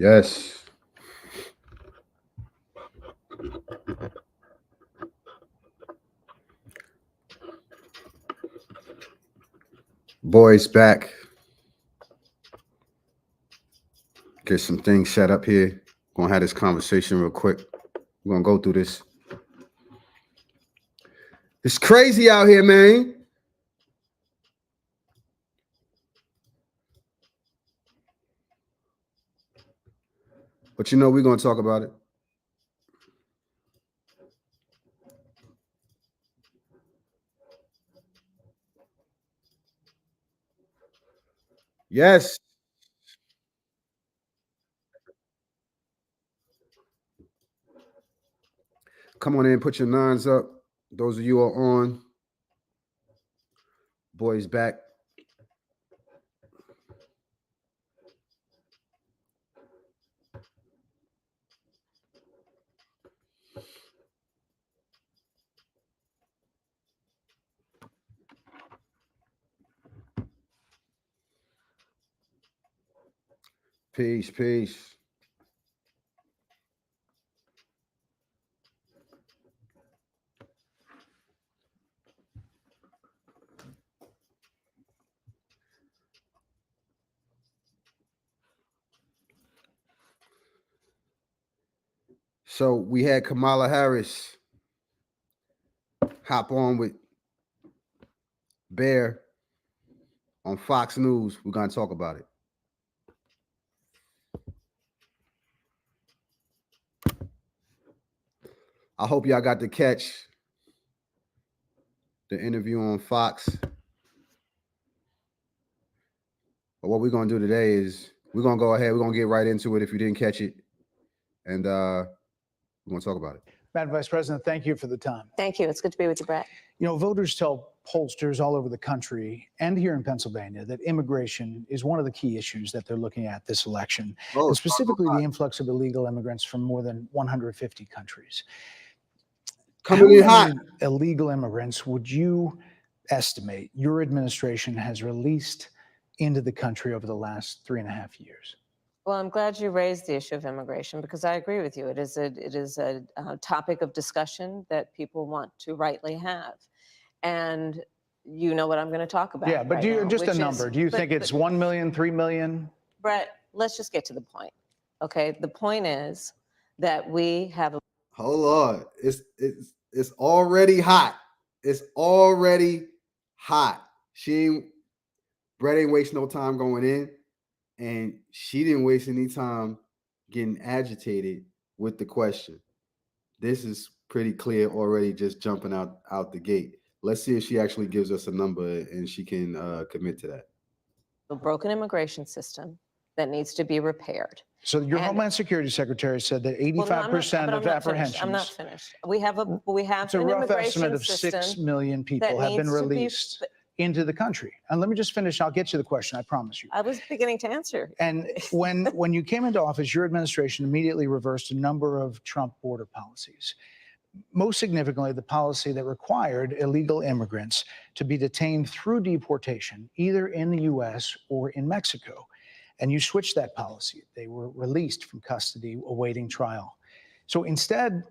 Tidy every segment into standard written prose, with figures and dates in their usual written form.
Yes. Boys back. Get some things set up here. Gonna have this conversation real quick. We're gonna go through this. It's crazy out here, man. But we're gonna talk about it. Yes. Come on in, put your nines up. Those of you who are on. Boys back. Peace, peace. So we had Kamala Harris hop on with Bear on Fox News. We're going to talk about it. I hope y'all got to catch the interview on Fox. But what we're going to do today is we're going to go ahead. We're going to get right into it if you didn't catch it. And we're going to talk about it. Madam Vice President, thank you for the time. Thank you. It's good to be with you, Brett. Voters tell pollsters all over the country and here in Pennsylvania that immigration is one of the key issues that they're looking at this election, and specifically the influx of illegal immigrants from more than 150 countries. Coming in hot. Illegal immigrants would you estimate your administration has released into the country over the last 3.5 years? Well, I'm glad you raised the issue of immigration because I agree with you. It is a topic of discussion that people want to rightly have. And you know what I'm going to talk about. Yeah, but right do you now, just a number? Do you think it's 1 million, 3 million? Brett, let's just get to the point. Okay, the point is that we have a Hold on. It's already hot. It's already hot. Brett ain't wasting no time going in. And she didn't waste any time getting agitated with the question. This is pretty clear already, just jumping out the gate. Let's see if she actually gives us a number and she can commit to that. a broken immigration system that needs to be repaired. So your Homeland Security Secretary said that 85% of apprehensions. I'm not finished. We have it's a rough estimate of 6 million people have been released into the country. And let me just finish. I'll get to the question. I promise you. I was beginning to answer. And when you came into office, your administration immediately reversed a number of Trump border policies. Most significantly, the policy that required illegal immigrants to be detained through deportation, either in the U.S. or in Mexico. And you switched that policy. They were released from custody awaiting trial. So instead,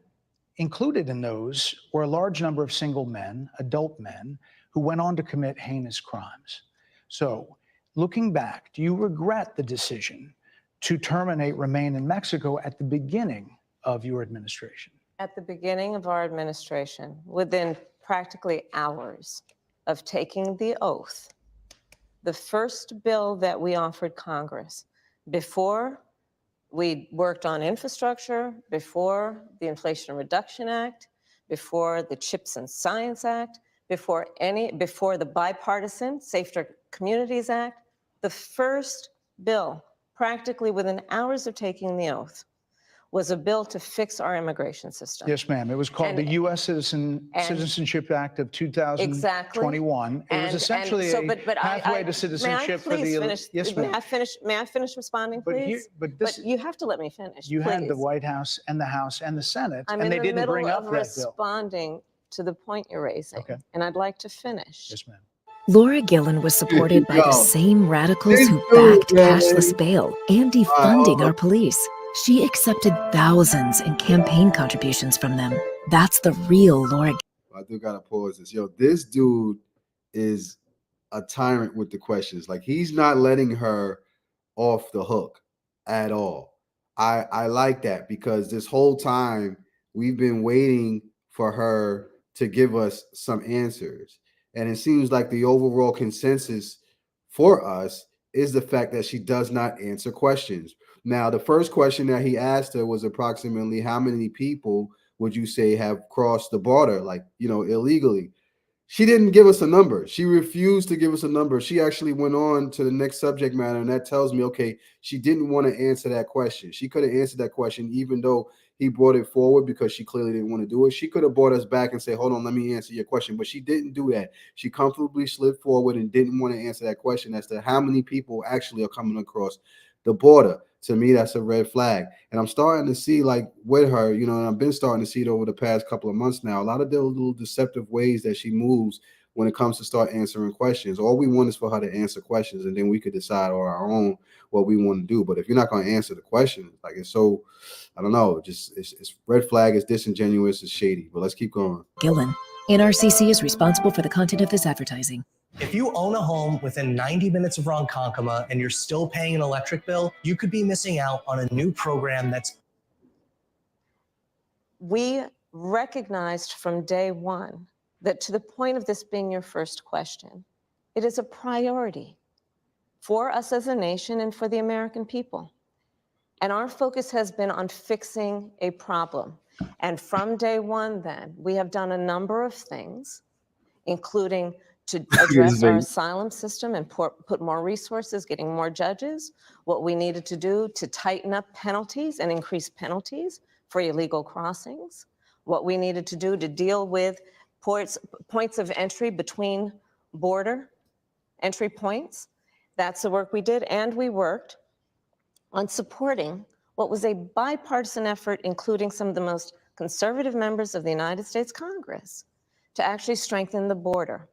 included in those were a large number of single men, adult men, who went on to commit heinous crimes. So looking back, do you regret the decision to terminate Remain in Mexico at the beginning of your administration? At the beginning of our administration, within practically hours of taking the oath, the first bill that we offered Congress, before we worked on infrastructure, before the Inflation Reduction Act, before the Chips and Science Act, before the bipartisan Safer Communities Act, the first bill, practically within hours of taking the oath, was a bill to fix our immigration system. Yes, ma'am. It was called the U.S. Citizenship Act of 2021. Exactly. It was essentially a pathway to citizenship for the... Yes, ma'am. May I finish responding, please? But you have to let me finish, You please. had the White House and the House and the Senate, I'm and they didn't bring up that bill. responding to the point you're raising, Okay. and I'd like to finish. Yes, ma'am. Laura Gillen was supported by the Yo, same radicals this who dude, backed man. cashless bail and All right, hold defunding on. our police. She accepted thousands in campaign contributions from them. That's the real Laura. I do gotta pause this. Yo, this dude is a tyrant with the questions. Like, he's not letting her off the hook at all. I like that, because this whole time we've been waiting for her to give us some answers. And it seems like the overall consensus for us is the fact that she does not answer questions. Now, the first question that he asked her was approximately how many people would you say have crossed the border, like, illegally? She didn't give us a number. She refused to give us a number. She actually went on to the next subject matter, and that tells me, okay, she didn't want to answer that question. She could have answered that question even though he brought it forward, because she clearly didn't want to do it. She could have brought us back and say, hold on, let me answer your question. But she didn't do that. She comfortably slid forward and didn't want to answer that question as to how many people actually are coming across the border. To me, that's a red flag. And I'm starting to see, like, with her, and I've been starting to see it over the past couple of months now, a lot of the little deceptive ways that she moves when it comes to start answering questions. All we want is for her to answer questions, and then we could decide on our own what we want to do. But if you're not going to answer the question, like, it's so, I don't know, just it's red flag, it's disingenuous, it's shady. But let's keep going. Gillen. NRCC is responsible for the content of this advertising. If you own a home within 90 minutes of Ronkonkoma and you're still paying an electric bill, you could be missing out on a new program that's... We recognized from day one that, to the point of this being your first question, it is a priority for us as a nation and for the American people. And our focus has been on fixing a problem. And from day one, then, we have done a number of things, including to address our asylum system and put more resources, getting more judges, what we needed to do to tighten up penalties and increase penalties for illegal crossings, what we needed to do to deal with points of entry between border entry points. That's the work we did. And we worked on supporting what was a bipartisan effort, including some of the most conservative members of the United States Congress, to actually strengthen the border.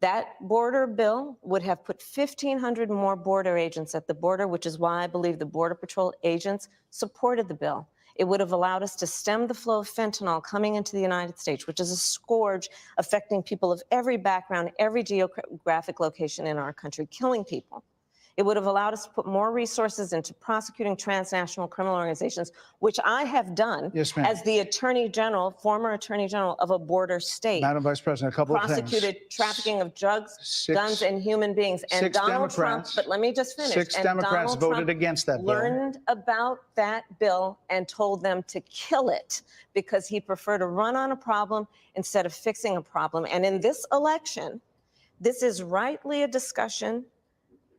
That border bill would have put 1,500 more border agents at the border, which is why I believe the Border Patrol agents supported the bill. It would have allowed us to stem the flow of fentanyl coming into the United States, which is a scourge affecting people of every background, every geographic location in our country, killing people. It would have allowed us to put more resources into prosecuting transnational criminal organizations, which I have done as the Attorney General, former Attorney General of a border state. Madam Vice President, a couple of things. Prosecuted trafficking of drugs, guns, and human beings. And Donald Trump, but let me just finish. Six Democrats voted against that bill. Learned about that bill and told them to kill it because he preferred to run on a problem instead of fixing a problem. And in this election, this is rightly a discussion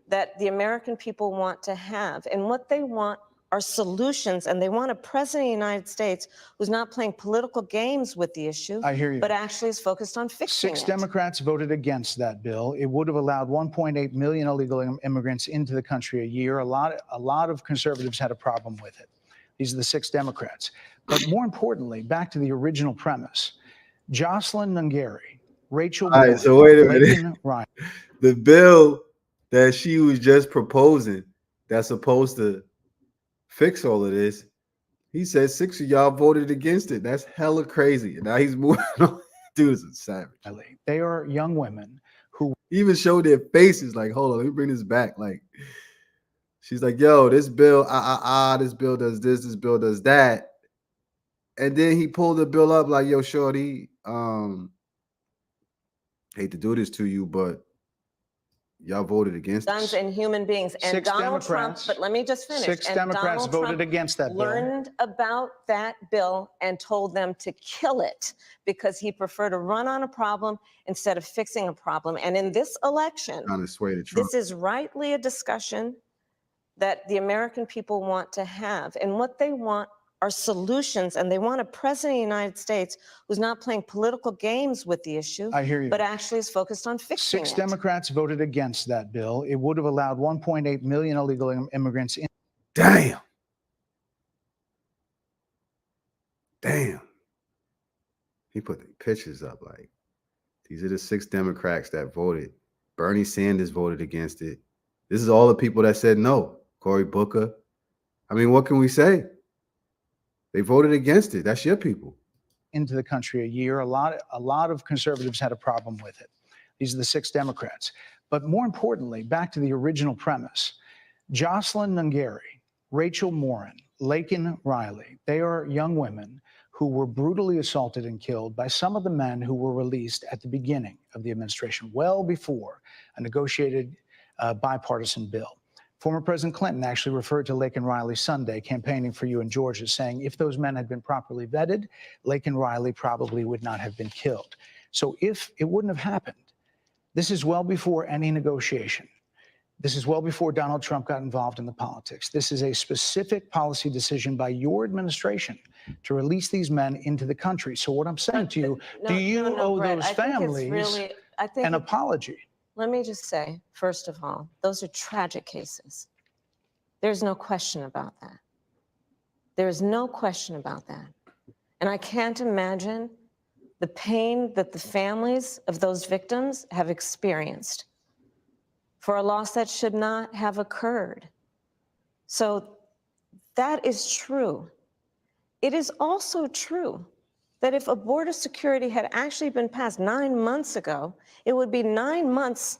that the American people want to have. And what they want are solutions, and they want a president of the United States who's not playing political games with the issue, I hear you, but actually is focused on fixing it. Six Democrats voted against that bill. It would have allowed 1.8 million illegal immigrants into the country a year. A lot of conservatives had a problem with it. These are the 6 Democrats. But more importantly, back to the original premise, Jocelyn Nungari, Rachel All right, Boyd, so wait a minute. Laken Ryan. The bill that she was just proposing that's supposed to fix all of this, he said 6 of y'all voted against it. That's hella crazy. And now he's moving on. Dude is a savage. They are young women who even showed their faces like, hold on, let me bring this back. Like, she's like, yo, this bill, this bill does this bill does that. And then he pulled the bill up like, yo, shorty, hate to do this to you, but y'all voted against guns and human beings. And 6 Donald Trump, Democrats, but let me just finish. 6 and Democrats Donald voted Trump against that bill. Learned about that bill and told them to kill it because he preferred to run on a problem instead of fixing a problem. And in this election, this is rightly a discussion that the American people want to have. And what they want are solutions, and they want a president of the United States who's not playing political games with the issue, I hear you, but actually is focused on fixing 6 it. Democrats voted against that bill. It would have allowed 1.8 million illegal immigrants in. Damn. He put the pictures up like, these are the 6 Democrats that voted Bernie Sanders voted against it. This is all the people that said no. Cory Booker. I mean, what can we say? They voted against it. That's your people. Into the country a year. A lot of conservatives had a problem with it. These are the 6 Democrats. But more importantly, back to the original premise, Jocelyn Nungary, Rachel Morin, Laken Riley, they are young women who were brutally assaulted and killed by some of the men who were released at the beginning of the administration, well before a negotiated bipartisan bill. Former President Clinton actually referred to Laken Riley Sunday campaigning for you in Georgia, saying if those men had been properly vetted, Laken Riley probably would not have been killed. So if it wouldn't have happened, this is well before any negotiation. This is well before Donald Trump got involved in the politics. This is a specific policy decision by your administration to release these men into the country. So what I'm saying to you, do you owe Brett, those families an apology? Let me just say, first of all, those are tragic cases. There's no question about that. There's no question about that. And I can't imagine the pain that the families of those victims have experienced for a loss that should not have occurred. So that is true. It is also true that if a border security had actually been passed 9 months ago, it would be 9 months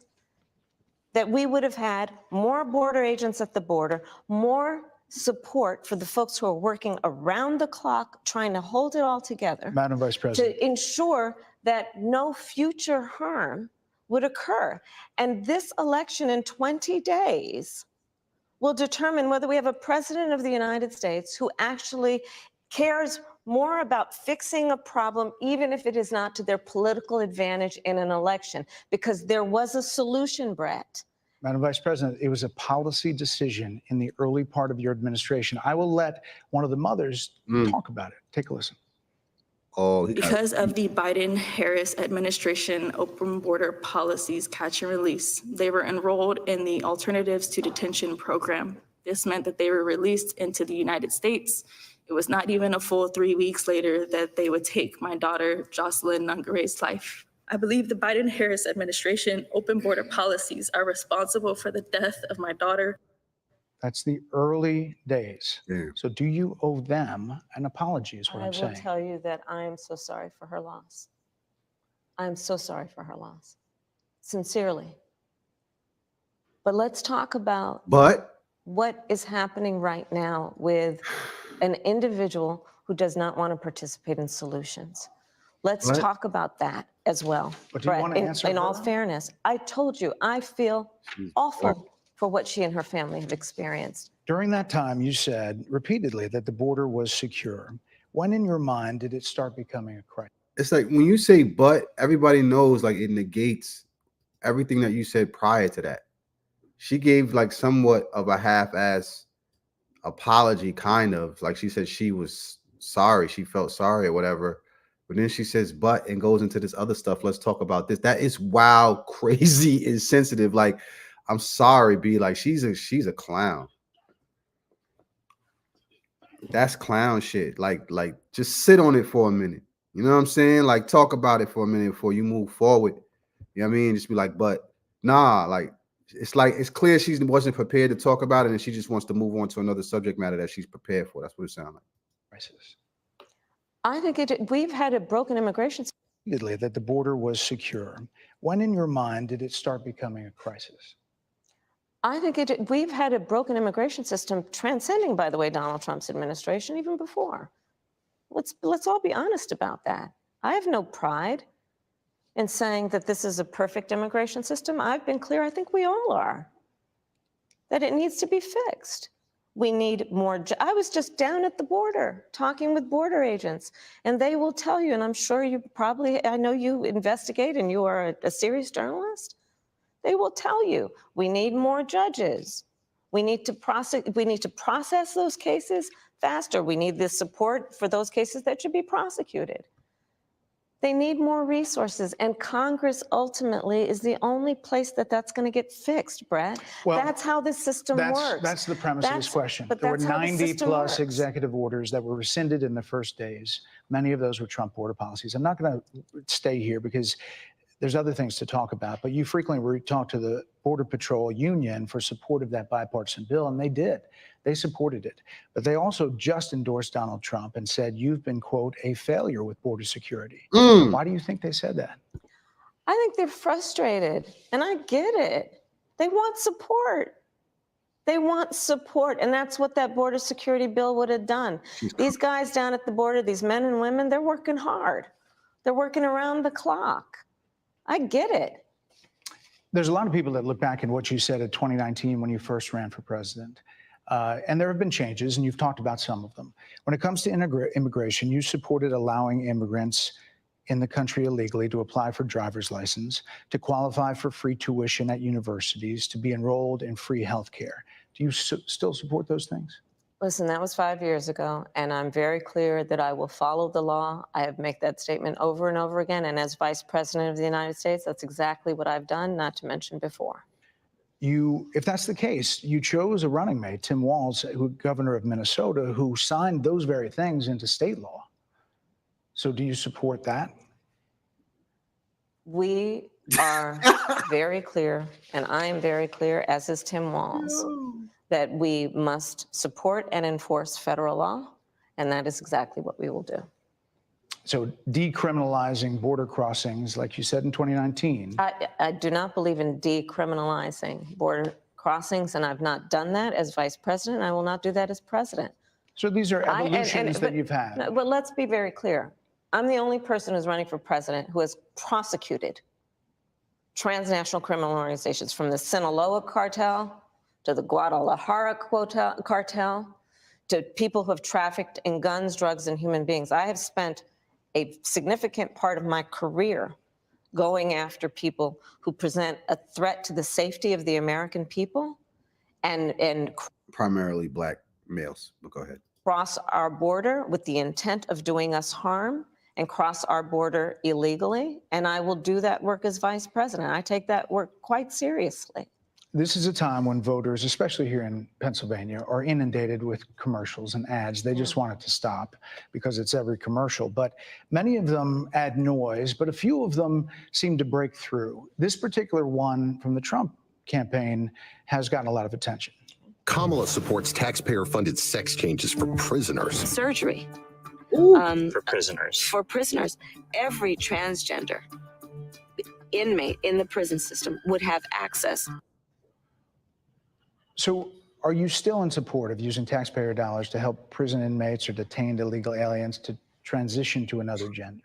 that we would have had more border agents at the border, more support for the folks who are working around the clock, trying to hold it all together. Madam Vice President. To ensure that no future harm would occur. And this election in 20 days will determine whether we have a president of the United States who actually cares more about fixing a problem, even if it is not to their political advantage in an election, because there was a solution, Brett. Madam Vice President, it was a policy decision in the early part of your administration. I will let one of the mothers talk about it. Take a listen. Because of the Biden-Harris administration open border policies catch and release, they were enrolled in the Alternatives to Detention program. This meant that they were released into the United States. It was not even a full 3 weeks later that they would take my daughter, Jocelyn Nungary's life. I believe the Biden-Harris administration open border policies are responsible for the death of my daughter. That's the early days. Yeah. So do you owe them an apology is what I'm saying. I will tell you that I am so sorry for her loss. I am so sorry for her loss. Sincerely. But let's talk about what is happening right now with an individual who does not want to participate in solutions. Let's talk about that as well. But do you want to answer in all fairness, I told you, I feel awful for what she and her family have experienced. During that time, you said repeatedly that the border was secure. When in your mind did it start becoming a crisis? It's like when you say but, everybody knows like it negates everything that you said prior to that. She gave like somewhat of a half-ass apology, kind of. Like she said she was sorry, she felt sorry or whatever. But then she says but and goes into this other stuff. Let's talk about this. That is wild, crazy, insensitive. Like, I'm sorry, B. Like she's a clown. That's clown shit. Like just sit on it for a minute. You know what I'm saying? Like talk about it for a minute before you move forward. You know what I mean? Just be like, but nah, like it's clear she wasn't prepared to talk about it and she just wants to move on to another subject matter that she's prepared for. That's what it sounds like. Crisis. I think we've had a broken immigration system. Repeatedly that the border was secure. When in your mind did it start becoming a crisis? I think we've had a broken immigration system transcending, by the way, Donald Trump's administration even before. Let's all be honest about that. I have no pride in saying that this is a perfect immigration system. I've been clear, I think we all are, that it needs to be fixed. We need more. I was just down at the border talking with border agents, and they will tell you, and I'm sure you probably, I know you investigate and you are a serious journalist. They will tell you, we need more judges. We need to process those cases faster. We need the support for those cases that should be prosecuted. They need more resources, and Congress ultimately is the only place that's going to get fixed, Brett. Well, that's how this system works. That's the premise of this question. There were 90 plus executive orders that were rescinded in the first days. Many of those were Trump border policies. I'm not going to stay here because There's other things to talk about, but you frequently talk to the Border Patrol Union for support of that bipartisan bill, and they did. They supported it. But they also just endorsed Donald Trump and said, you've been, quote, a failure with border security. Why do you think they said that? I think they're frustrated, and I get it. They want support. They want support, and that's what that border security bill would have done. These guys down at the border, these men and women, they're working hard. They're working around the clock. I get it. There's a lot of people that look back at what you said in 2019 when you first ran for president. And there have been changes, and you've talked about some of them. When it comes to immigration, you supported allowing immigrants in the country illegally to apply for driver's license, to qualify for free tuition at universities, to be enrolled in free health care. Do you still support those things? Listen, that was 5 years ago, and I'm very clear that I will follow the law. I have made that statement over and over again, and as Vice President of the United States, that's exactly what I've done, not to mention before. If that's the case, you chose a running mate, Tim Walz, governor of Minnesota, who signed those very things into state law. So do you support that? We are very clear, and I am very clear, as is Tim Walz, that we must support and enforce federal law, and that is exactly what we will do. So decriminalizing border crossings, like you said in 2019. I do not believe in decriminalizing border crossings, and I've not done that as vice president. I will not do that as president. So these are evolutions that you've had. But let's be very clear. I'm the only person who's running for president who has prosecuted transnational criminal organizations, from the Sinaloa cartel to the Guadalajara cartel to people who have trafficked in guns, drugs, and human beings. I have spent a significant part of my career going after people who present a threat to the safety of the American people and primarily black males, but go ahead. Cross our border with the intent of doing us harm and cross our border illegally. And I will do that work as vice president. I take that work quite seriously. This is a time when voters, especially here in Pennsylvania, are inundated with commercials and ads. They just want it to stop because it's every commercial. But many of them add noise, but a few of them seem to break through. This particular one from the Trump campaign has gotten a lot of attention. Kamala supports taxpayer-funded sex changes for prisoners. Surgery. For prisoners. For prisoners. Every transgender inmate in the prison system would have access. So are you still in support of using taxpayer dollars to help prison inmates or detained illegal aliens to transition to another gender?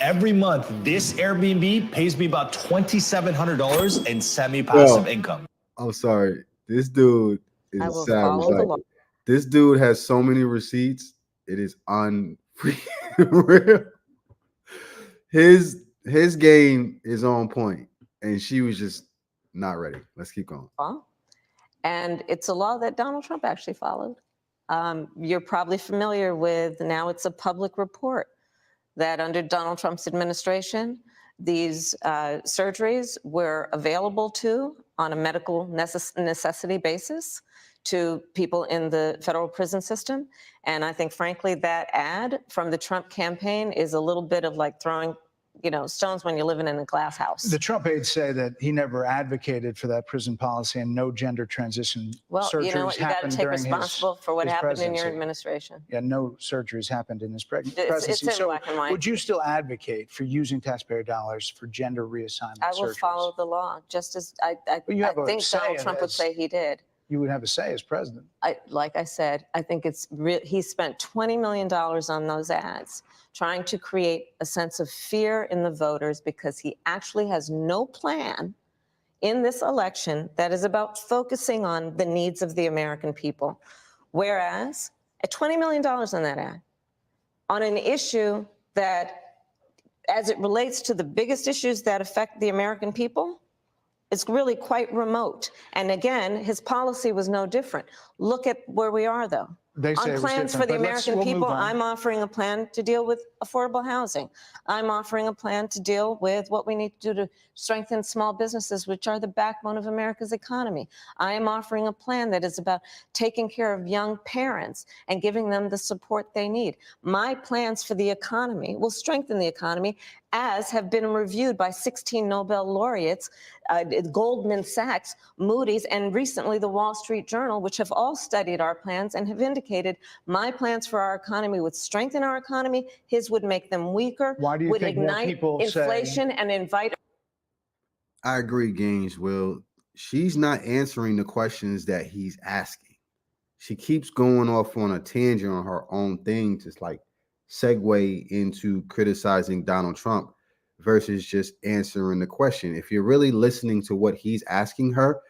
Every month, this Airbnb pays me about $2,700 in semi-passive income. I'm sorry. This dude is I will savage. follow the law. This dude has so many receipts. It is unreal. His game is on point, and she was just not ready. Let's keep going. And it's a law that Donald Trump actually followed. You're probably familiar with, now it's a public report, that under Donald Trump's administration, these surgeries were available on a medical necessity basis to people in the federal prison system. And I think, frankly, that ad from the Trump campaign is a little bit of like throwing stones when you're living in a glass house. The Trump aides say that he never advocated for that prison policy and no gender transition surgeries you know what? You got to take responsible for what happened in your administration. Yeah, no surgeries happened in his presidency. It's in black and white. Would you still advocate for using taxpayer dollars for gender reassessment surgeries? I will follow the law, just as I think Donald Trump would say he did. You would have a say as president. Like I said, I think he spent $20 million on those ads, trying to create a sense of fear in the voters because he actually has no plan in this election that is about focusing on the needs of the American people. Whereas at $20 million on that ad, on an issue that, as it relates to the biggest issues that affect the American people, it's really quite remote. And again, his policy was no different. Look at where we are, though. They say on plans for the American people, on. I'm offering a plan to deal with affordable housing. I'm offering a plan to deal with what we need to do to strengthen small businesses, which are the backbone of America's economy. I am offering a plan that is about taking care of young parents and giving them the support they need. My plans for the economy will strengthen the economy as have been reviewed by 16 Nobel laureates, Goldman Sachs, Moody's, and recently the Wall Street Journal, which have all studied our plans and have indicated my plans for our economy would strengthen our economy, his would make them weaker, Why do you would think more ignite people inflation say? and invite. I agree, Gaines. Will, she's not answering the questions that he's asking. She keeps going off on a tangent on her own thing to like segue into criticizing Donald Trump versus just answering the question. If you're really listening to what he's asking her,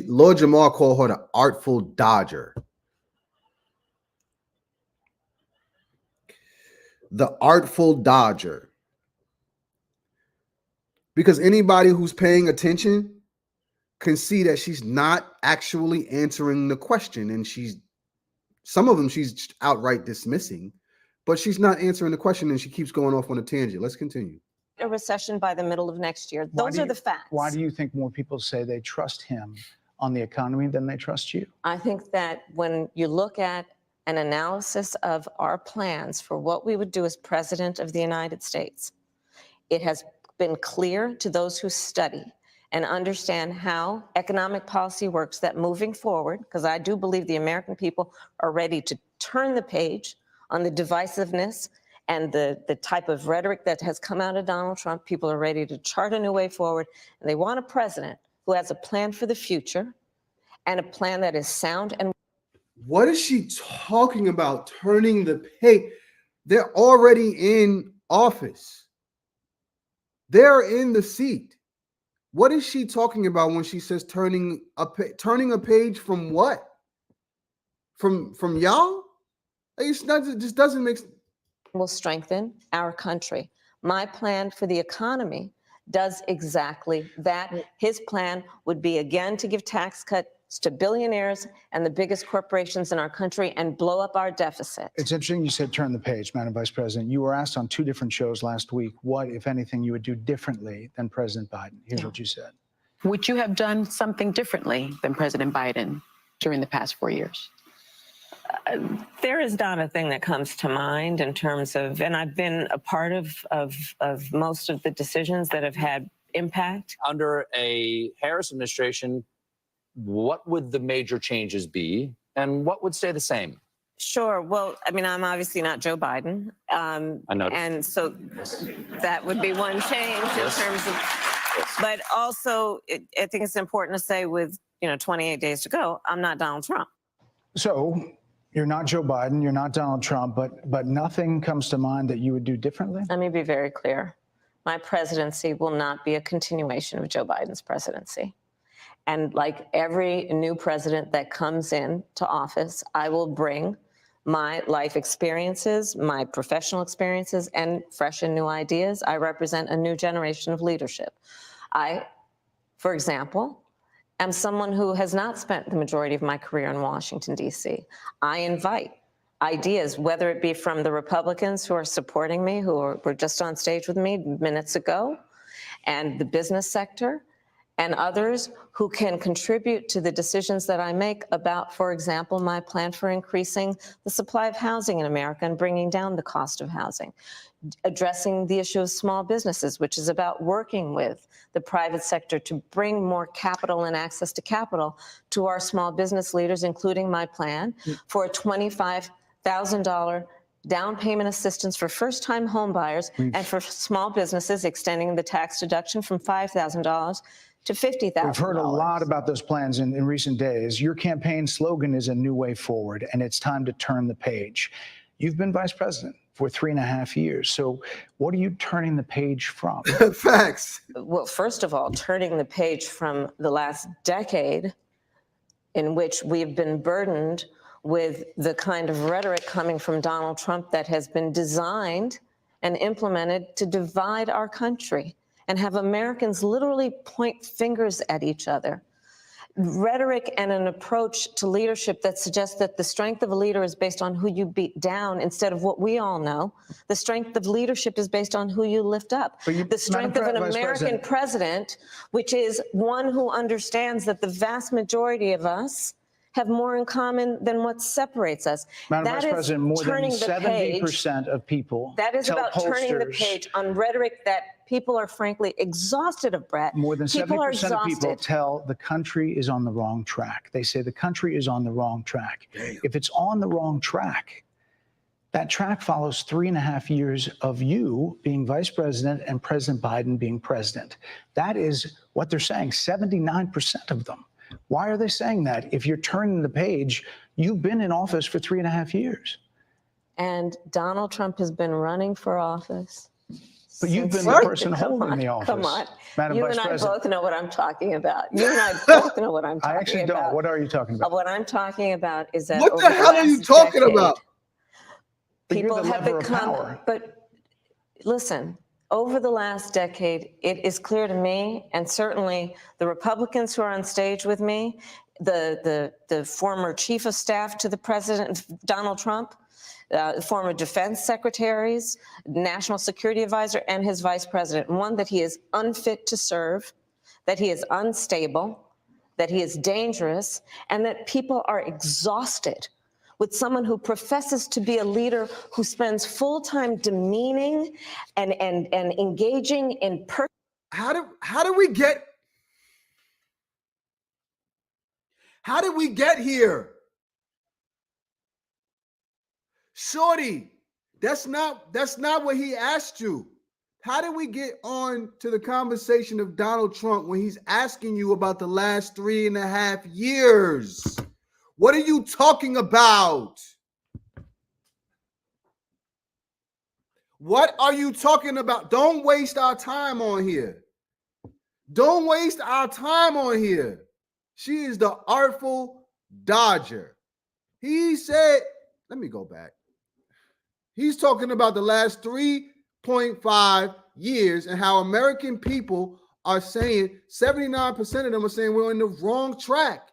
Lord Jamar called her the artful dodger. The artful dodger. Because anybody who's paying attention can see that she's not actually answering the question, and some of them she's outright dismissing, but she's not answering the question, and she keeps going off on a tangent. Let's continue. A recession by the middle of next year. Those are the facts. Why do you think more people say they trust him on the economy than they trust you? I think that when you look at an analysis of our plans for what we would do as president of the United States, it has been clear to those who study and understand how economic policy works that moving forward, because I do believe the American people are ready to turn the page on the divisiveness and the type of rhetoric that has come out of Donald Trump. People are ready to chart a new way forward, and they want a president who has a plan for the future and a plan that is sound. And what is she talking about? Turning the page? They're already in office. They're in the seat. What is she talking about when she says turning a page from what? From y'all? It's not. It just doesn't make sense. Will strengthen our country. My plan for the economy does exactly that. His plan would be, again, to give tax cuts to billionaires and the biggest corporations in our country and blow up our deficit. It's interesting you said turn the page, Madam Vice President. You were asked on 2 different shows last week what, if anything, you would do differently than President Biden. Here's what you said. Would you have done something differently than President Biden during the past 4 years? There is not a thing that comes to mind in terms of, and I've been a part of most of the decisions that have had impact. Under a Harris administration, what would the major changes be and what would stay the same? Sure. Well, I mean, I'm obviously not Joe Biden. I know. And so that would be one change in terms of, but also I think it's important to say with, 28 days to go, I'm not Donald Trump. So you're not Joe Biden, you're not Donald Trump, but nothing comes to mind that you would do differently? Let me be very clear. My presidency will not be a continuation of Joe Biden's presidency. And like every new president that comes into office, I will bring my life experiences, my professional experiences, and fresh and new ideas. I represent a new generation of leadership. I, for example, am someone who has not spent the majority of my career in Washington, D.C. I invite ideas, whether it be from the Republicans who are supporting me, who were just on stage with me minutes ago, and the business sector, and others who can contribute to the decisions that I make about, for example, my plan for increasing the supply of housing in America and bringing down the cost of housing, addressing the issue of small businesses, which is about working with the private sector to bring more capital and access to capital to our small business leaders, including my plan for a $25,000 down payment assistance for first-time home buyers and for small businesses, extending the tax deduction from $5,000 to $50,000. We've heard a lot about those plans in recent days. Your campaign slogan is a new way forward, and it's time to turn the page. You've been vice president for 3.5 years. So what are you turning the page from? Facts. Well, first of all, turning the page from the last decade in which we've been burdened with the kind of rhetoric coming from Donald Trump that has been designed and implemented to divide our country and have Americans literally point fingers at each other. Rhetoric and an approach to leadership that suggests that the strength of a leader is based on who you beat down instead of what we all know. The strength of leadership is based on who you lift up. The strength of an American president, which is one who understands that the vast majority of us have more in common than what separates us. Madam That Vice is President, more than turning the page. 70% of people That is tell about turning the pollsters- page on rhetoric that people are frankly exhausted of, Brett. More than People are 70% of people exhausted. tell the country is on the wrong track. They say the country is on the wrong track. Damn. If it's on the wrong track, that track follows 3.5 years of you being vice president and President Biden being president. That is what they're saying, 79% of them. Why are they saying that? If you're turning the page, you've been in office for 3.5 years. And Donald Trump has been running for office. But you've been since- the person holding the office. Come on. Madam You Vice and I President. both know what I'm talking about. You and I both know what I'm talking I actually about. don't. What are you talking about? What I'm talking about is that What over the hell are you last talking decade, about? But you're people the have lever of become, power. but listen, over the last decade, it is clear to me, and certainly the Republicans who are on stage with me, the former chief of staff to the president, Donald Trump, former defense secretaries, national security advisor, and his vice president. One, that he is unfit to serve, that he is unstable, that he is dangerous, and that people are exhausted with someone who professes to be a leader who spends full time demeaning and engaging in How did we get here? Shorty, that's not what he asked you. How did we get on to the conversation of Donald Trump when he's asking you about the last 3.5 years? What are you talking about? What are you talking about? Don't waste our time on here. Don't waste our time on here. She is the artful dodger. He said, let me go back. He's talking about the last 3.5 years and how American people are saying, 79% of them are saying we're on the wrong track,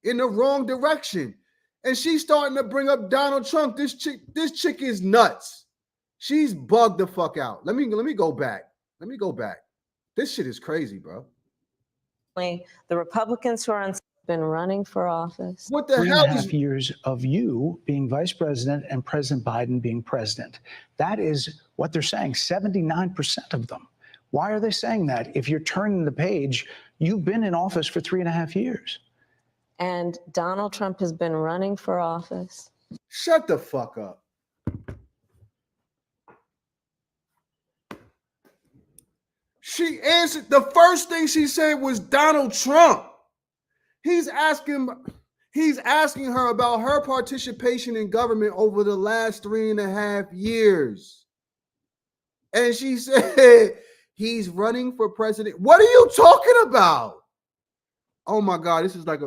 in the wrong direction. And she's starting to bring up Donald Trump. This chick is nuts. She's bugged the fuck out. Let me go back. Let me go back. This shit is crazy, bro. The Republicans who are on been running for office. What the hell is 3.5 years of you being vice president and President Biden being president. That is what they're saying, 79% of them. Why are they saying that? If you're turning the page, you've been in office for 3.5 years. And Donald Trump has been running for office. Shut the fuck up. She answered, the first thing she said was Donald Trump. He's asking her about her participation in government over the last 3.5 years. And she said, he's running for president. What are you talking about? Oh my God, this is like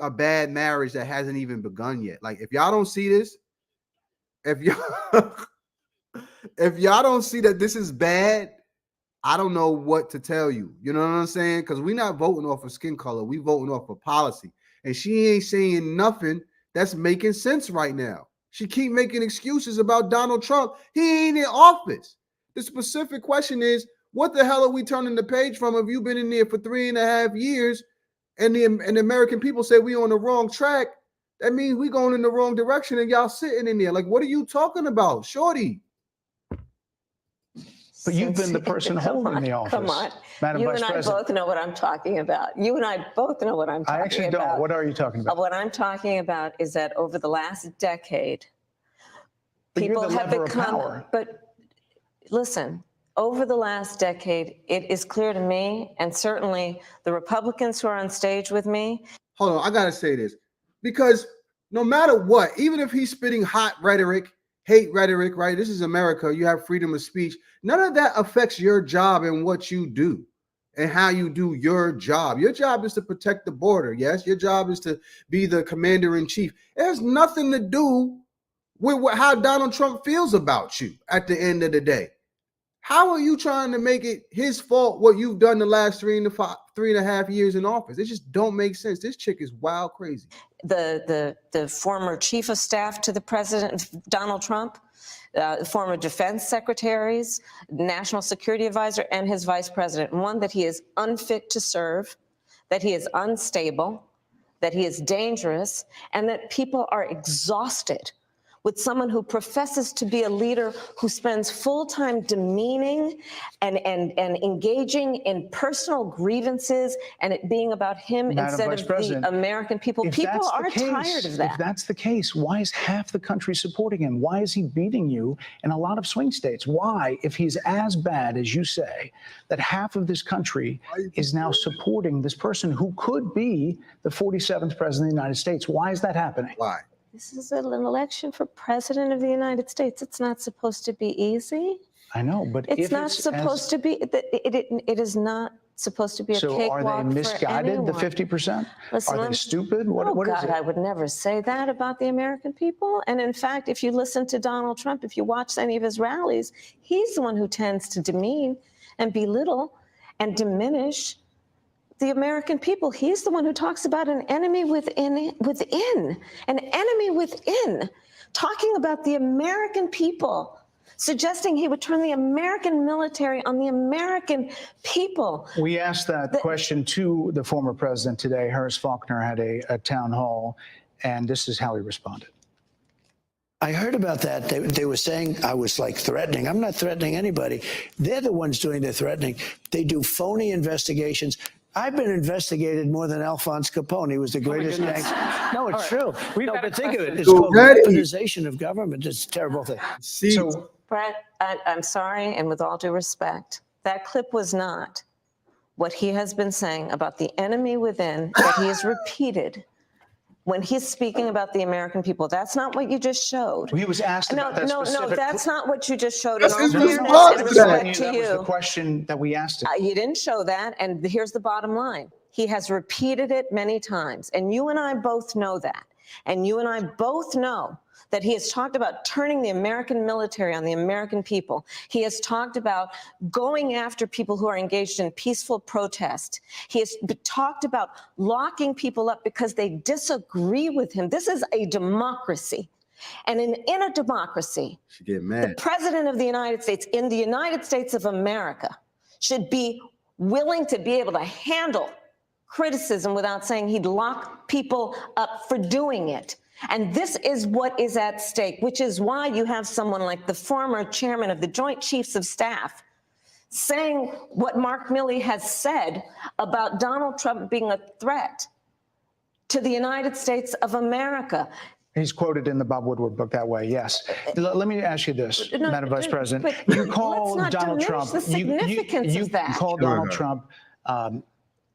a bad marriage that hasn't even begun yet. Like, if y'all don't see this, if y'all don't see that this is bad, I don't know what to tell you. You know what I'm saying? Because we're not voting off of skin color. We voting off of policy. And she ain't saying nothing that's making sense right now. She keep making excuses about Donald Trump. He ain't in office. The specific question is, what the hell are we turning the page from if you've been in there for 3.5 years and the American people say we on the wrong track? That means we going in the wrong direction and y'all sitting in there. Like, what are you talking about, shorty? But you've been the person holding the office. Come on. Madam You Vice and I President. both know what I'm talking about. You and I both know what I'm talking about. I actually don't. What are you talking about? What I'm talking about is that over the last decade, But you're people the have lever of become, power. but listen, over the last decade, it is clear to me, and certainly the Republicans who are on stage with me. Hold on, I gotta say this. Because no matter what, even if he's spitting hot rhetoric, hate rhetoric, right? This is America. You have freedom of speech. None of that affects your job and what you do and how you do your job. Your job is to protect the border. Yes, your job is to be the commander in chief. It has nothing to do with how Donald Trump feels about you at the end of the day. How are you trying to make it his fault what you've done the last 3.5 years in office? It just don't make sense. This chick is wild crazy. The former chief of staff to the president, Donald Trump, former defense secretaries, national security advisor, and his vice president. One, that he is unfit to serve, that he is unstable, that he is dangerous, and that people are exhausted with someone who professes to be a leader who spends full time demeaning and engaging in personal grievances and it being about him instead of the American people. People are tired of that. If that's the case, why is half the country supporting him? Why is he beating you in a lot of swing states? Why, if he's as bad as you say, that half of this country is now supporting this person who could be the 47th president of the United States? Why is that happening? Why? This is an election for president of the United States. It's not supposed to be easy. I know, but It's not supposed to be. It is not supposed to be a cakewalk for anyone. So are they misguided, the 50%? Listen, are they stupid? What is God, it? I would never say that about the American people. And in fact, if you listen to Donald Trump, if you watch any of his rallies, he's the one who tends to demean and belittle and diminish the American people. He's the one who talks about an enemy within, an enemy within, talking about the American people, suggesting he would turn the American military on the American people. We asked that question to the former president today. Harris Faulkner had a town hall, and this is how he responded. I heard about that. They were saying I was like threatening. I'm not threatening anybody. They're the ones doing the threatening. They do phony investigations. I've been investigated more than Alphonse Capone. He was the greatest gangster. No, it's true. No, but think of it. It's called weaponization of government. It's a terrible thing. So, Brett, I'm sorry, and with all due respect, that clip was not what he has been saying about the enemy within that he has repeated when he's speaking about the American people. That's not what you just showed. He was asked about that specific... No, that's not what you just showed. That's his response to that. That was the question that we asked him. You didn't show that, and here's the bottom line. He has repeated it many times, and you and I both know that. And you and I both know that he has talked about turning the American military on the American people. He has talked about going after people who are engaged in peaceful protest. He has talked about locking people up because they disagree with him. This is a democracy. And in a democracy, the president of the United States, in the United States of America, should be willing to be able to handle criticism without saying he'd lock people up for doing it. And this is what is at stake, which is why you have someone like the former chairman of the Joint Chiefs of Staff saying what Mark Milley has said about Donald Trump being a threat to the United States of America. He's quoted in the Bob Woodward book that way, yes. Let me ask you this, Madam Vice President. You call Donald Trump, you call Donald Trump,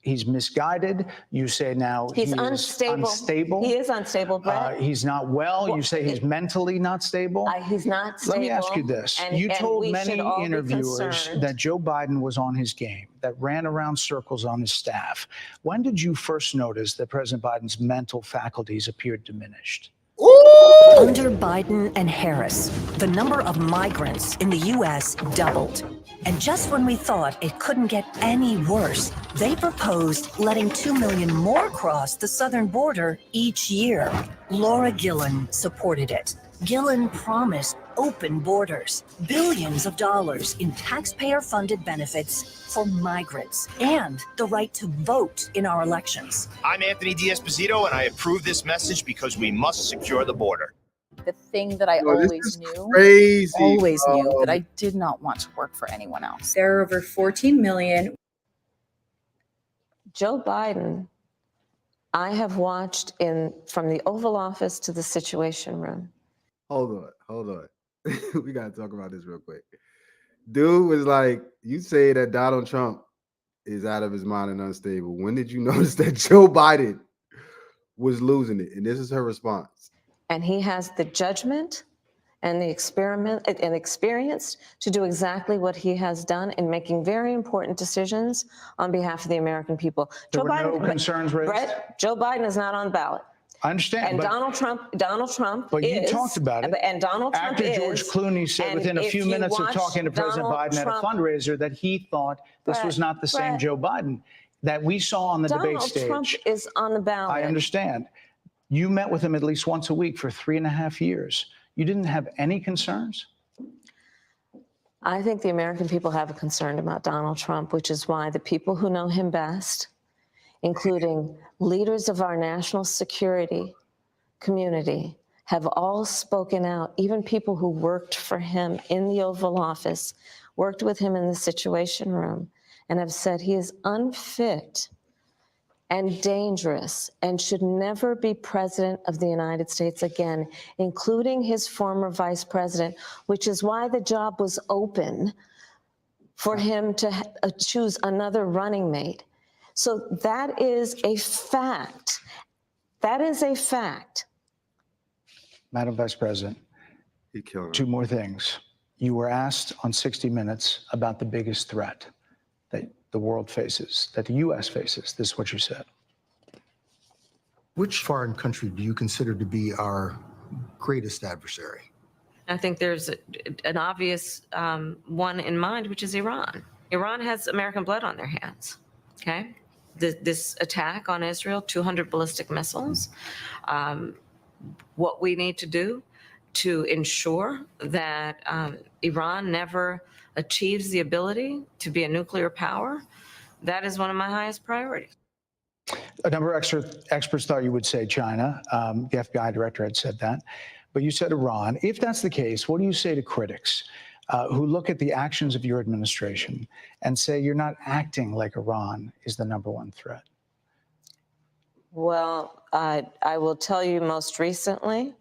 he's misguided. You say now he's unstable. He is unstable, Brett. He's not well. You say he's mentally not stable. He's not stable. Let me ask you this. You told many interviewers that Joe Biden was on his game, that ran around circles on his staff. When did you first notice that President Biden's mental faculties appeared diminished? Under Biden and Harris, the number of migrants in the U.S. doubled. And just when we thought it couldn't get any worse, they proposed letting 2 million more cross the southern border each year. Laura Gillen supported it. Gillen promised open borders, billions of dollars in taxpayer-funded benefits for migrants, and the right to vote in our elections. I'm Anthony D'Esposito, and I approve this message because we must secure the border. The thing that I always knew that I did not want to work for anyone else. There are over 14 million. Joe Biden, I have watched from the Oval Office to the Situation Room. Hold on. We got to talk about this real quick. Dude was like, you say that Donald Trump is out of his mind and unstable. When did you notice that Joe Biden was losing it? And this is her response. And he has the judgment and the experience to do exactly what he has done in making very important decisions on behalf of the American people. There were no concerns raised? Brett, Joe Biden is not on ballot. I understand. And Donald Trump but is. You talked about it. And Donald Trump After George Clooney said within a few minutes of talking to President Biden at a fundraiser that he thought this was not the same Joe Biden that we saw on the debate stage. Donald Trump is on the ballot. I understand. You met with him at least once a week for 3.5 years. You didn't have any concerns? I think the American people have a concern about Donald Trump, which is why the people who know him best including leaders of our national security community, have all spoken out, even people who worked for him in the Oval Office, worked with him in the Situation Room, and have said he is unfit and dangerous and should never be president of the United States again, including his former vice president, which is why the job was open for him to choose another running mate. So that is a fact. That is a fact. Madam Vice President, two more things. You were asked on 60 Minutes about the biggest threat that the world faces, that the U.S. faces. This is what you said. Which foreign country do you consider to be our greatest adversary? I think there's an obvious one in mind, which is Iran. Iran has American blood on their hands, okay? This attack on Israel, 200 ballistic missiles. What we need to do to ensure that Iran never achieves the ability to be a nuclear power, that is one of my highest priorities. A number of experts thought you would say China. The FBI director had said that. But you said Iran. If that's the case, what do you say to critics who look at the actions of your administration and say you're not acting like Iran is the #1 threat? Well, I will tell you most recently,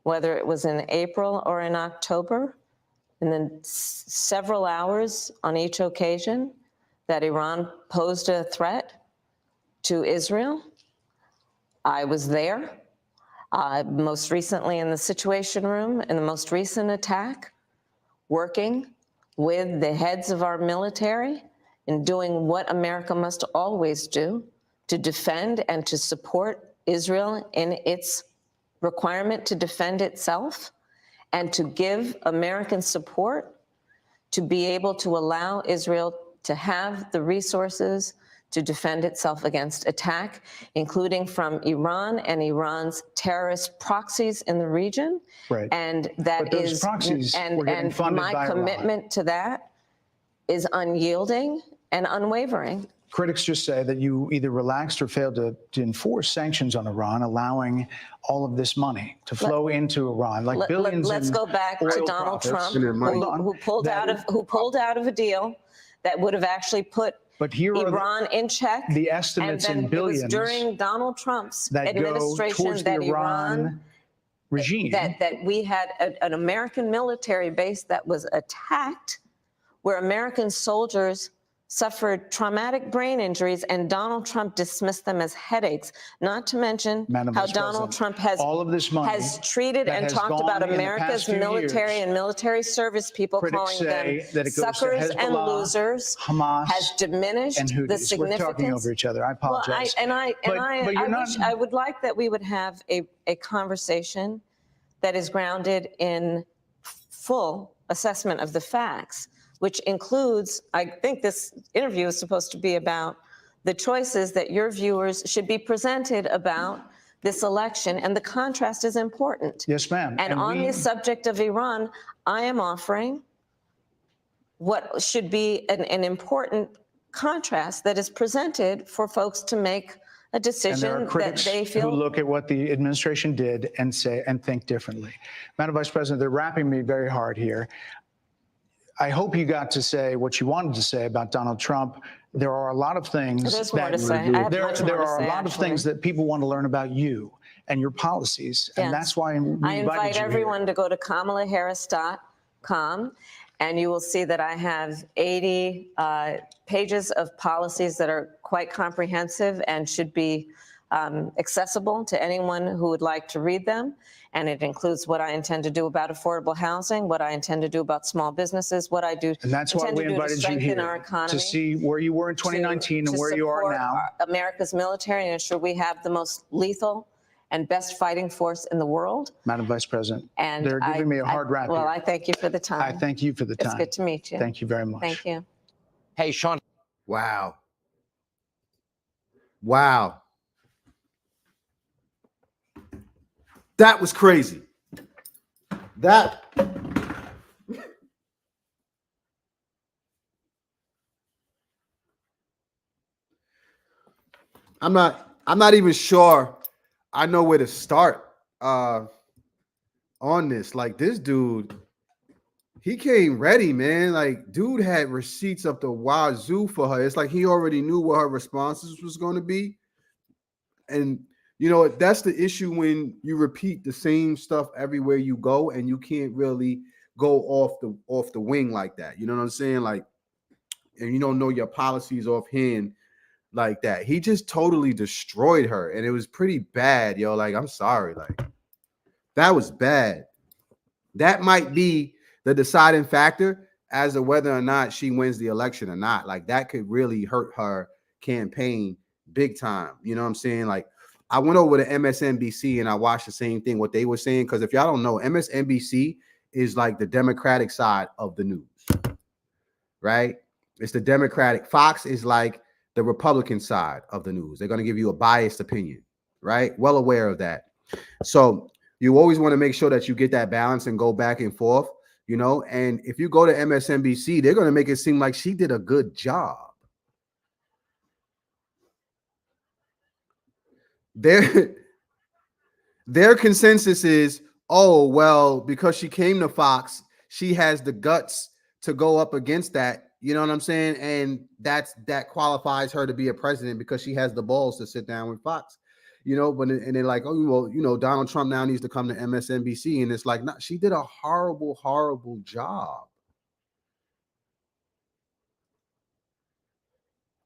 whether it was in April or in October, and then several hours on each occasion that Iran posed a threat to Israel, I was there. Most recently in the Situation Room, in the most recent attack, working with the heads of our military and doing what America must always do to defend and to support Israel in its requirement to defend itself, and to give American support to be able to allow Israel to have the resources to defend itself against attack, including from Iran and Iran's terrorist proxies in the region. Right. And that is, and my commitment to that is unyielding and unwavering. Critics just say that you either relaxed or failed to enforce sanctions on Iran, allowing all of this money to flow into Iran, like billions. Let's go back to Donald Trump, who pulled out of a deal that would have actually put Iran in check. The estimates and then in billions. It was during Donald Trump's that administration that Iran regime, that we had an American military base that was attacked, where American soldiers suffered traumatic brain injuries, and Donald Trump dismissed them as headaches, not to mention how Donald Trump has treated and talked about America's military and military service people, calling them suckers and losers, Hamas, has diminished the significance. We're talking over each other. I apologize. I would like that we would have a conversation that is grounded in full assessment of the facts, which includes, I think this interview is supposed to be about the choices that your viewers should be presented about this election, and the contrast is important. Yes, ma'am. And on the subject of Iran, I am offering what should be an important contrast that is presented for folks to make a decision that they feel. Who look at what the administration did and say and think differently. Madam Vice President, they're wrapping me very hard here. I hope you got to say what you wanted to say about Donald Trump. There are a lot of things There's more to say. there are a lot of things that people want to learn about you and your policies, and that's why I invite everyone to go to kamalaharris.com, and you will see that I have 80 pages of policies that are quite comprehensive and should be accessible to anyone who would like to read them. And it includes what I intend to do about affordable housing, what I intend to do about small businesses, what I do. And that's why we invited you here to see where you were in 2019 and where you are now. America's military and ensure we have the most lethal and best fighting force in the world. Madam Vice President, and they're giving me a hard rap Well, here. I thank you for the time. I thank you for the time. It's good to meet you. Thank you very much. Thank you. Hey, Sean. Wow. Wow. That was crazy. That. I'm not even sure I know where to start on this. Like this dude, he came ready, man. Like dude had receipts up the wazoo for her. It's like he already knew what her responses was going to be. And you know, that's the issue when you repeat the same stuff everywhere you go and you can't really go off the wing like that. You know what I'm saying? Like, and you don't know your policies offhand like that. He just totally destroyed her, and it was pretty bad, yo. Like, I'm sorry, like that was bad. That might be the deciding factor as to whether or not she wins the election or not. Like, that could really hurt her campaign big time. You know what I'm saying? Like, I went over to MSNBC and I watched the same thing, what they were saying, because if y'all don't know, MSNBC is like the Democratic side of the news, right? It's the Democratic. Fox is like the Republican side of the news. They're going to give you a biased opinion, right? Well aware of that. So you always want to make sure that you get that balance and go back and forth, you know? And if you go to MSNBC, they're going to make it seem like she did a good job. Their consensus is, oh, well, because she came to Fox, she has the guts to go up against that. You know what I'm saying? And that qualifies her to be a president because she has the balls to sit down with Fox. You know, but and they're like, oh, well, you know, Donald Trump now needs to come to MSNBC. And it's like, no, she did a horrible, horrible job.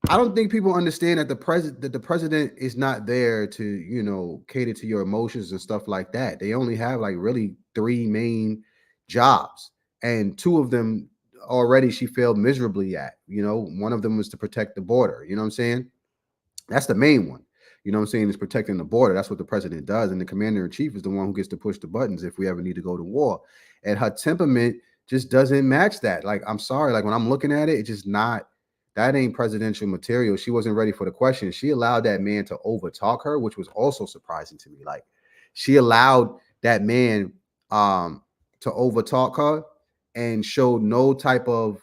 I don't think people understand that the president is not there to, you know, cater to your emotions and stuff like that. They only have like really 3 main jobs, and 2 of them already she failed miserably at. You know, one of them was to protect the border. You know what I'm saying? That's the main one. You know what I'm saying? Is protecting the border. That's what the president does, and the commander in chief is the one who gets to push the buttons if we ever need to go to war. And her temperament just doesn't match that. Like, I'm sorry, like when I'm looking at it, it's just not. That ain't presidential material. She wasn't ready for the question. She allowed that man to overtalk her, which was also surprising to me. Like, she allowed that man to overtalk her and showed no type of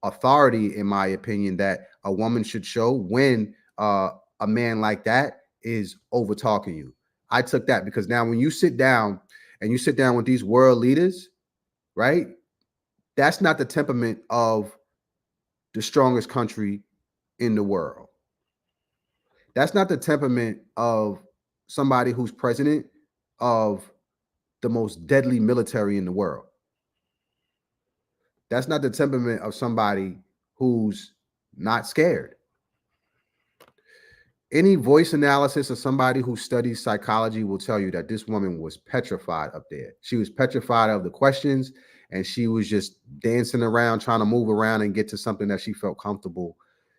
authority, in my opinion, that a woman should show when a man like that is overtalking you. I took that because now when you sit down with these world leaders, right? That's not the temperament of the strongest country in the world. That's not the temperament of somebody who's president of the most deadly military in the world. That's not the temperament of somebody who's not scared. Any voice analysis of somebody who studies psychology will tell you that this woman was petrified up there. She was petrified of the questions, and she was just dancing around, trying to move around and get to something that she felt comfortable,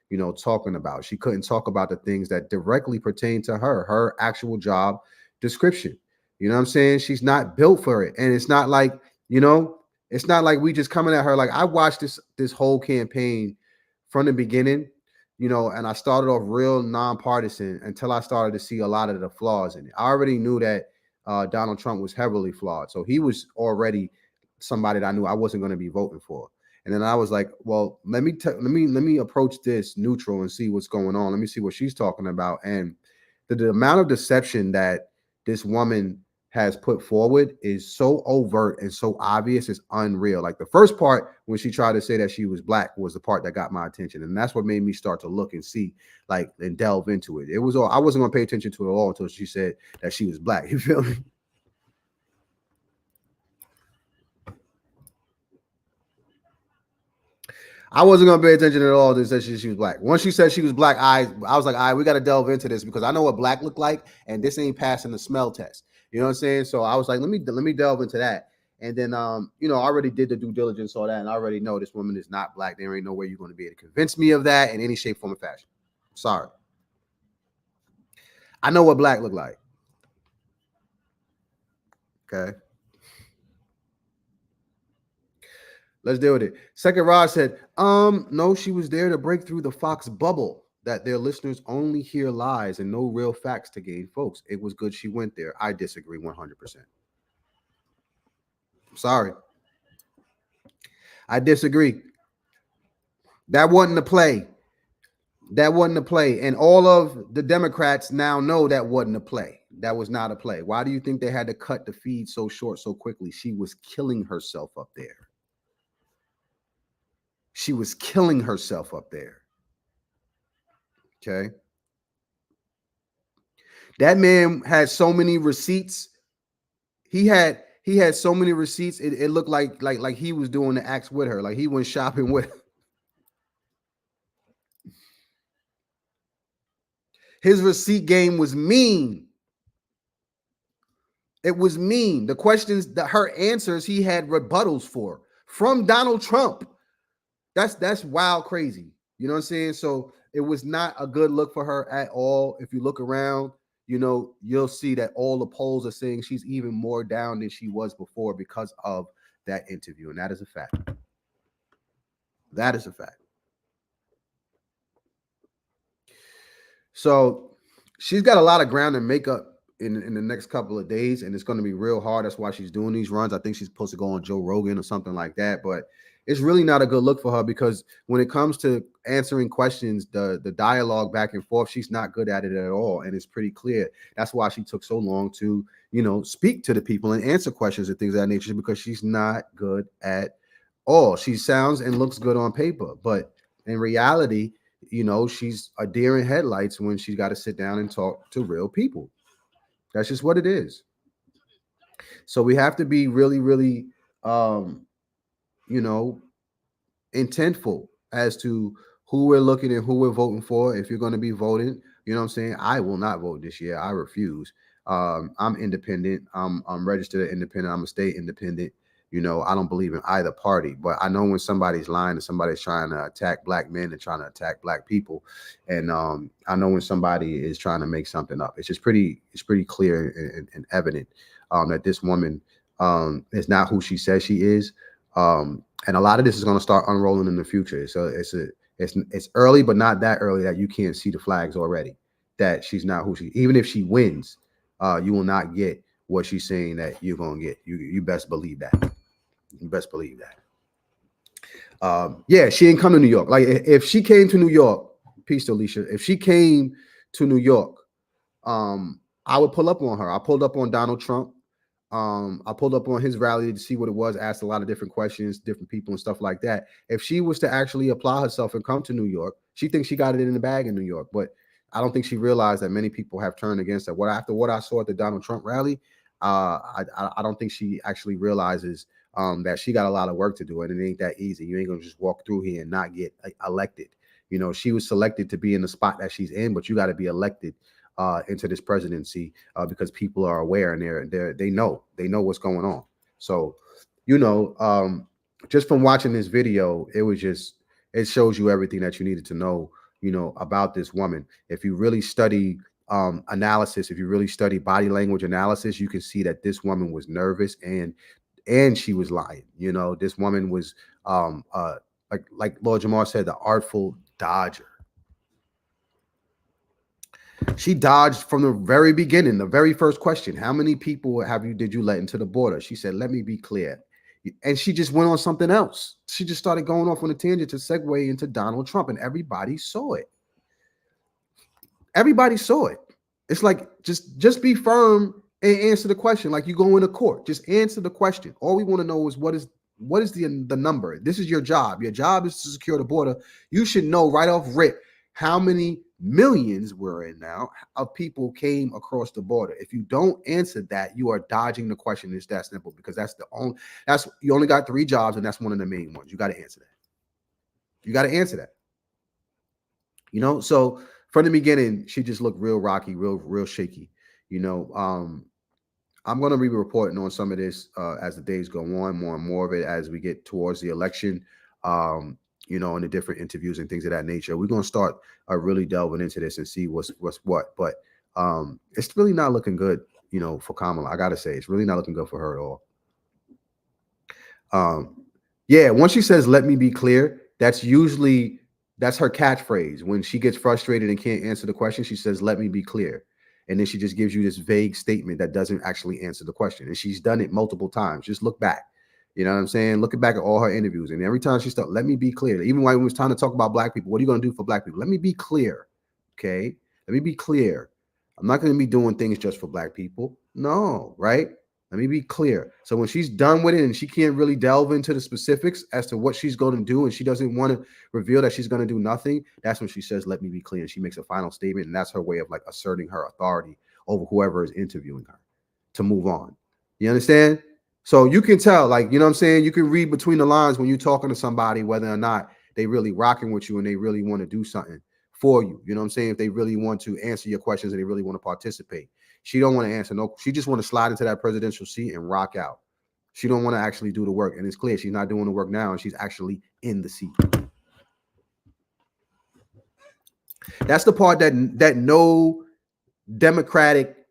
you know, talking about. She couldn't talk about the things that directly pertain to her actual job description. You know what I'm saying? She's not built for it. And it's not like, you know, it's not like we just coming at her. Like, I watched this whole campaign from the beginning, you know, and I started off real nonpartisan until I started to see a lot of the flaws in it. I already knew that Donald Trump was heavily flawed. So he was already somebody that I knew I wasn't going to be voting for. And then I was like, well, let me approach this neutral and see what's going on. Let me see what she's talking about. And the amount of deception that this woman has put forward is so overt and so obvious, it's unreal. Like the first part when she tried to say that she was black was the part that got my attention, and that's what made me start to look and see, like, and delve into it. It was all, I wasn't going to pay attention to it at all until she said that she was black. You feel me? I wasn't going to pay attention at all to say she was black. Once she said she was black, I was like, all right, we got to delve into this because I know what black looked like, and this ain't passing the smell test. You know what I'm saying? So I was like, let me delve into that. And then, you know, I already did the due diligence on that, and I already know this woman is not black. There ain't no way you're going to be able to convince me of that in any shape, form, or fashion. Sorry. I know what black look like. Okay. Let's deal with it. Second Rod said, no, she was there to break through the Fox bubble that their listeners only hear lies and no real facts to gain folks. It was good she went there. I disagree 100%. Sorry. I disagree. That wasn't the play. That wasn't a play. And all of the Democrats now know that wasn't a play. That was not a play. Why do you think they had to cut the feed so short so quickly? She was killing herself up there. She was killing herself up there. Okay. That man had so many receipts. He had so many receipts. It looked like he was doing the acts with her. Like he went shopping with her. His receipt game was mean. It was mean. The questions, her answers, he had rebuttals for from Donald Trump. That's wild crazy. You know what I'm saying? So it was not a good look for her at all. If you look around, you know, you'll see that all the polls are saying she's even more down than she was before because of that interview. And that is a fact. That is a fact. So she's got a lot of ground to make up in the next couple of days, and it's going to be real hard. That's why she's doing these runs. I think she's supposed to go on Joe Rogan or something like that, but it's really not a good look for her because when it comes to answering questions, the dialogue back and forth, she's not good at it at all, and it's pretty clear. That's why she took so long to, you know, speak to the people and answer questions and things of that nature, because she's not good at all. She sounds and looks good on paper, but in reality, you know, she's a deer in headlights when she's got to sit down and talk to real people. That's just what it is. So we have to be really, really, you know, intentful as to who we're looking and who we're voting for. If you're going to be voting, you know what I'm saying? I will not vote this year. I refuse. I'm independent. I'm registered independent. I'm a state independent. You know, I don't believe in either party, but I know when somebody's lying and somebody's trying to attack black men and trying to attack black people. And I know when somebody is trying to make something up. It's just pretty clear and evident that this woman is not who she says she is. And a lot of this is going to start unrolling in the future. So it's early, but not that early that you can't see the flags already, that she's not who she, even if she wins, you will not get what she's saying that you're going to get. You best believe that. You best believe that. Yeah, she ain't come to New York. Like if she came to New York, peace to Alicia. If she came to New York, I would pull up on her. I pulled up on Donald Trump. I pulled up on his rally to see what it was, asked a lot of different questions, different people and stuff like that. If she was to actually apply herself and come to New York, she thinks she got it in the bag in New York. But I don't think she realized that many people have turned against her. After what I saw at the Donald Trump rally, I don't think she actually realizes that she got a lot of work to do, and it ain't that easy. You ain't gonna just walk through here and not get elected. You know, she was selected to be in the spot that she's in, but you got to be elected into this presidency because people are aware and they know what's going on. So, you know, just from watching this video, it shows you everything that you needed to know, you know, about this woman. If you really study analysis, if you really study body language analysis, you can see that this woman was nervous and she was lying. You know, this woman was like Lord Jamaar said, the artful dodger. She dodged from the very beginning. The very first question: how many people did you let into the border? She said, "Let me be clear," and she just went on something else. She just started going off on a tangent to segue into Donald Trump, and everybody saw it. Everybody saw it. It's like just be firm and answer the question like you go into court. Just answer the question. All we want to know is what is the number. This is your job. Your job is to secure the border. You should know right off rip how many millions we're in now of people came across the border. If you don't answer that, you are dodging the question. It's that simple, because you only got 3 jobs, and that's one of the main ones. You got to answer that. You got to answer that. You know, so from the beginning, she just looked real rocky, real shaky. You know, I'm going to be reporting on some of this as the days go on, more and more of it as we get towards the election. You know, in the different interviews and things of that nature. We're going to start really delving into this and see what's what. But it's really not looking good, you know, for Kamala. I got to say, it's really not looking good for her at all. Yeah, once she says, "Let me be clear," that's her catchphrase. When she gets frustrated and can't answer the question, she says, "Let me be clear." And then she just gives you this vague statement that doesn't actually answer the question. And she's done it multiple times. Just look back. You know what I'm saying? Looking back at all her interviews, and every time she started, let me be clear. Even when it was time to talk about black people, what are you going to do for black people? Let me be clear. Okay. Let me be clear. I'm not going to be doing things just for black people. No, right? Let me be clear. So when she's done with it and she can't really delve into the specifics as to what she's going to do, and she doesn't want to reveal that she's going to do nothing, that's when she says, let me be clear. And she makes a final statement, and that's her way of like asserting her authority over whoever is interviewing her to move on. You understand? So you can tell, like, you know what I'm saying? You can read between the lines when you're talking to somebody, whether or not they really rocking with you and they really want to do something for you. You know what I'm saying? If they really want to answer your questions and they really want to participate. She don't want to answer no. She just want to slide into that presidential seat and rock out. She don't want to actually do the work. And it's clear she's not doing the work now, and she's actually in the seat. That's the part that no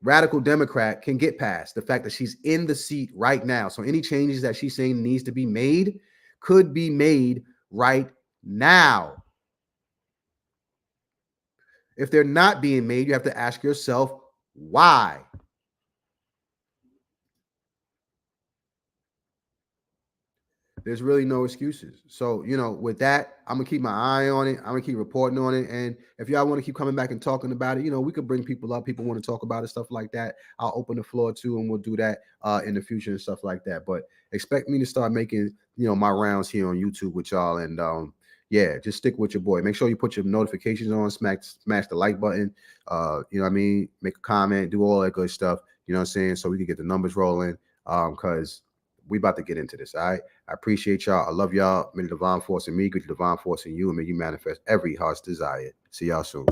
radical Democrat can get past, the fact that she's in the seat right now. So any changes that she's saying needs to be made could be made right now. If they're not being made, you have to ask yourself why. There's really no excuses. So, you know, with that, I'm going to keep my eye on it. I'm going to keep reporting on it. And if y'all want to keep coming back and talking about it, you know, we could bring people up. People want to talk about it, stuff like that. I'll open the floor too, and we'll do that in the future and stuff like that. But expect me to start making, you know, my rounds here on YouTube with y'all. And yeah, just stick with your boy. Make sure you put your notifications on, smash the like button. You know what I mean? Make a comment, do all that good stuff. You know what I'm saying? So we can get the numbers rolling. Because we about to get into this. All right. I appreciate y'all. I love y'all. May the divine force in me, good divine force in you, and may you manifest every heart's desire. See y'all soon.